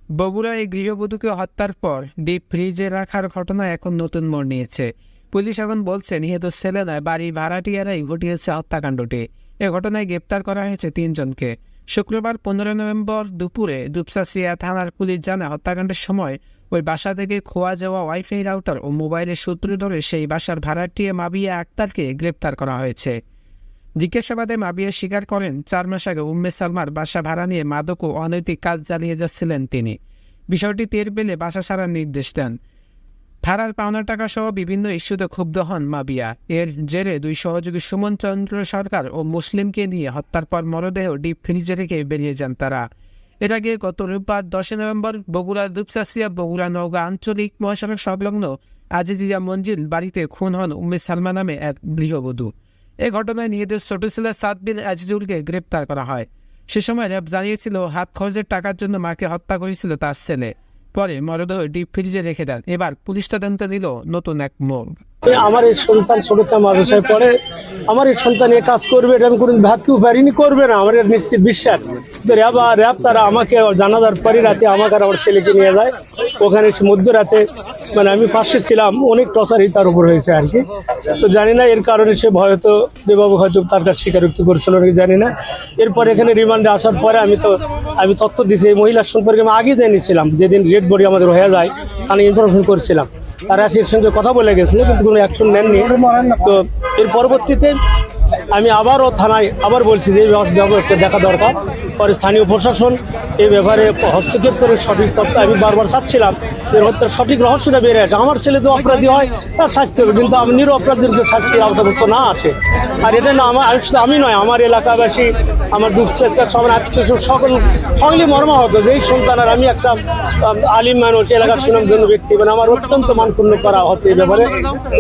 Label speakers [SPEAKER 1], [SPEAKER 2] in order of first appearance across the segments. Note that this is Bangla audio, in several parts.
[SPEAKER 1] বগুড়ায় গৃহবধূকে হত্যার পর ডিপ ফ্রিজে রাখার ঘটনা এখন নতুন মোড় নিয়েছে। পুলিশ এখন বলছে নিহত ছেলে নয়, বাড়ির ভাড়াটিয়ারাই ঘটিয়েছে হত্যাকাণ্ডটি। এ ঘটনায় গ্রেপ্তার করা হয়েছে 3 জনকে। শুক্রবার 15 নভেম্বর দুপুরে দুপচাচিয়া থানার পুলিশ জানায়, হত্যাকাণ্ডের সময় ওই বাসা থেকে খোয়া যাওয়া ওয়াইফাই রাউটার ও মোবাইলের সূত্র ধরে সেই বাসার ভাড়াটিয়া মাবিয়া আক্তারকে গ্রেপ্তার করা হয়েছে। জিজ্ঞাসাবাদে মাবিয়া স্বীকার করেন, 4 মাস আগে উম্মে সালমার বাসা ভাড়া নিয়ে মাদক ও অনৈতিক কাজ চালিয়ে যাচ্ছিলেন তিনি। বিষয়টি টের পেলে বাসা ছাড়ার নির্দেশ দেন। ভাড়ার পাওনা টাকা সহ বিভিন্ন ইস্যুতে ক্ষুব্ধ হন মাবিয়া। এর জেরে 2 সহযোগী সুমন চন্দ্র সরকার ও মুসলিমকে নিয়ে হত্যার পর মরদেহ ডিপ ফ্রিজে রেখে বেরিয়ে যান তারা। এর আগে গত রোববার 10 নভেম্বর বগুড়ার দুপচাচিয়া বগুড়া নওগাঁ আঞ্চলিক মহাসড়ক সংলগ্ন আজিজিয়া মঞ্জিল বাড়িতে খুন হন উম্মে সালমা নামে এক গৃহবধূ। এ ঘটনায় নিহত ছোট ছেলে সাদবিন আজিজুলকে গ্রেপ্তার করা হয়। সে সময় র্যাব জানিয়েছিল, হাত খরচের টাকার জন্য মাকে হত্যা করেছিল তার ছেলে। পরে মরদেহ ডিপ ফ্রিজে রেখে দেন। এবার পুলিশ তদন্ত নিল নতুন এক মোড়।
[SPEAKER 2] আমার এই সন্তান ছোটতে মাদ্রাসায় পড়ে, আমার এই সন্তান এ কাজ করবে এটা আমি কোনোদিন ভাবতেও পারিনি, করবে না, আমার এর নিশ্চিত বিশ্বাস। তো র্যাব তারা আমাকে জানাজার পরে রাতে আমাকে আর আমার ছেলেকে নিয়ে যায়। ওখানে মধ্যরাতে মানে আমি পাশে ছিলাম, অনেক টর্চারই তার উপর হয়েছে আর কি। তো জানি না এর কারণে সে হয়তো যেভাবে হয়তো তার কাছে স্বীকারোক্তি করেছিল নাকি জানি না। এরপর এখানে রিমান্ডে আসার পরে আমি তথ্য দিয়েছি এই মহিলার সম্পর্কে। আমি আগে জেনেছিলাম, যেদিন রেড বডি আমাদের হয়ে যায় তাহলে ইনফরমেশন করেছিলাম। তারা এর সঙ্গে কথা বলে গেছিল কিন্তু কোনো অ্যাকশন নেননি। তো এর পরবর্তীতে আমি আবারও থানায় বলছি যে এই ব্যবস্থা দেখা দরকার। পরে স্থানীয় প্রশাসন এই ব্যাপারে হস্তক্ষেপ করে সঠিক তথ্য আমি বারবার চাচ্ছিলাম যে হত্যার সঠিক রহস্যটা বেড়ে আছে। আমার ছেলে তো অপরাধী হয় তার শাস্তি হবে, কিন্তু আমি নিরপরাধীকে শাস্তির আওতাভুক্ত না আসে। আর এটা না আমি নয়, আমার এলাকাবাসী, আমার দুপচাচিয়ার সবার আত্মীয় সকলে মর্মাহত যে এই সন্তান। আর আমি একটা আলিম মানুষ, এলাকার সুনামধন্য ব্যক্তি, মানে আমার অত্যন্ত মানক্ষুণ্ণ করা হচ্ছে এই ব্যাপারে।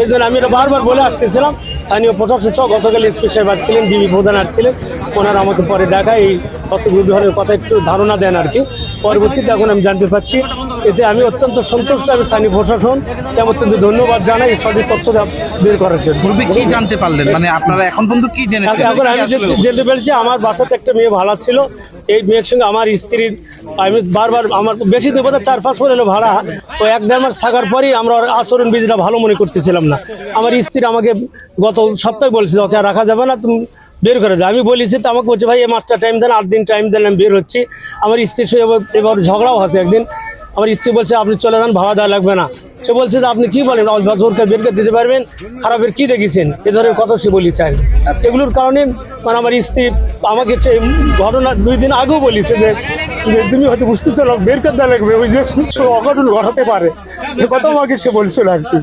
[SPEAKER 2] এই জন্য আমি এটা বারবার বলে আসতেছিলাম। স্থানীয় প্রশাসন সহ গতকাল এসপি সাহেব আসছিলেন, বিবি প্রধান আসছিলেন, ওনারা আমাকে পরে দেখায় এই তথ্যগুলোর কথা একটু ধারণা দেন আর কি। পরবর্তীতে এখন আমি জানতে পারছি, এতে আমি অত্যন্ত সন্তুষ্ট। আমি স্থানীয় প্রশাসন অত্যন্ত ধন্যবাদ জানাই সঠিক তথ্য বের করার জন্য।
[SPEAKER 3] কি জানতে পারলেন, মানে আপনারা এখন পর্যন্ত কি জেনেছেন?
[SPEAKER 2] এখন আমি জানতে পেরেছি আমার বাসাতে একটা মেয়ে ভাড়া ছিল। এই মেয়ের সঙ্গে আমার স্ত্রীর আমি বারবার আমার বেশি দেবো 4-5 করে এলো ভাড়া। ও 1-1.5 মাস থাকার পরেই আমরা আচরণ বিধিটা ভালো মনে করতেছিলাম না। আমার স্ত্রী আমাকে গত সপ্তাহে বলছিল ওকে রাখা যাবে না, তুমি বের করে দেয়। আমি বলেছি তো আমাকে বলছে ভাই এই মাসটা টাইম দেন, 8 দিন টাইম দেন, আমি বের হচ্ছি। আমার স্ত্রীর সঙ্গে এবার ঝগড়াও আছে একদিন। আমার স্ত্রী বলছে আপনি চলে যান, ভাড়া দেওয়া লাগবে না। সে বলছে যে আপনি কি বলেন, জোরকে বের করে দিতে পারবেন, খারাপের কি দেখেছেন, এ ধরনের কথা সে বলেছে। সেগুলোর কারণে মানে আমার স্ত্রী আমাকে ঘটনা 2 দিন আগেও বলেছে যে তুমি হয়তো বুঝতে চলো বের করে দেওয়া লাগবে, ওই যে অঘটন ঘটাতে পারে, এ কথা আমাকে সে বলছিল আর কি।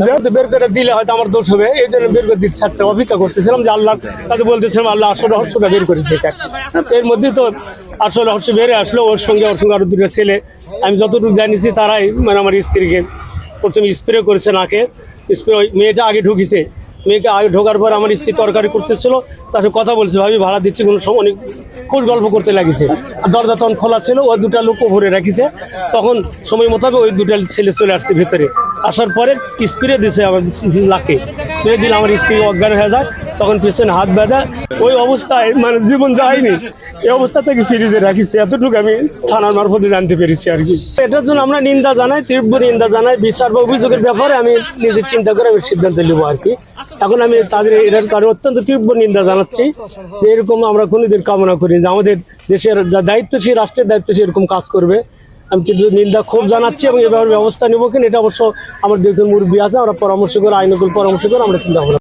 [SPEAKER 2] যেহেতু বের করে দিলে হয়তো আমার দোষ হবে, এই জন্য বের করে দিচ্ছে। অপেক্ষা করতেছিলাম যে আল্লাহর কাছে বলতেছিলাম আল্লাহ আসল রহস্যটা বের করে দিতে। এর মধ্যে তো আসল রহস্য বেড়ে আসলো। ওর সঙ্গে আরো 2টা ছেলে, আমি যতটুকু জানিয়েছি তারাই মানে আমার স্ত্রীকে প্রথমে স্প্রে করেছে নাকে। স্প্রে মেয়েটা আগে ঢুকিছে, মেয়েকে আগে ঢোকার পর আমার স্ত্রী তরকারি করতেছিল, তার সাথে কথা বলছে ভাবি ভাড়া দিচ্ছি, কোনো সময় অনেক খোঁজ গল্প করতে লাগিছে। আর দরজা তখন খোলা ছিল, ওই 2টা লোক ভরে রাখিছে। তখন সময় মোতাবেক ওই 2টা ছেলে চলে আসছে ভিতরে। আসার পরে স্প্রে দিছে আমার লাকে, স্প্রে দিলে আমার স্ত্রী অজ্ঞান হয়ে যায়। তখন পিছনে হাত বাঁধা ওই অবস্থায় মানে জীবন যায়নি, এই অবস্থা থেকে ফ্রিজে রাখিছে। এতটুকু আমি থানার মারফতে জানতে পেরেছি আর কি। এটার জন্য আমরা নিন্দা জানাই, তীব্র নিন্দা জানাই। বিচার বা অভিযোগের ব্যাপারে আমি নিজে চিন্তা করে আমি সিদ্ধান্ত নেব আর কি। এখন আমি তাদের এটার কারণে অত্যন্ত তীব্র নিন্দা জানাচ্ছি যে এরকম আমরা কোনোদিন কামনা করি যে আমাদের দেশের যা দায়িত্বশীল, রাষ্ট্রের দায়িত্বশীল এরকম কাজ করবে। আমি তীব্র নিন্দা খুব জানাচ্ছি এবং এভাবে ব্যবস্থা নেব কিনা এটা অবশ্য আমার 2জন মুরব্বী আছে, আমরা পরামর্শ করে আইনকুল পরামর্শ করে আমরা চিন্তা ভাবনা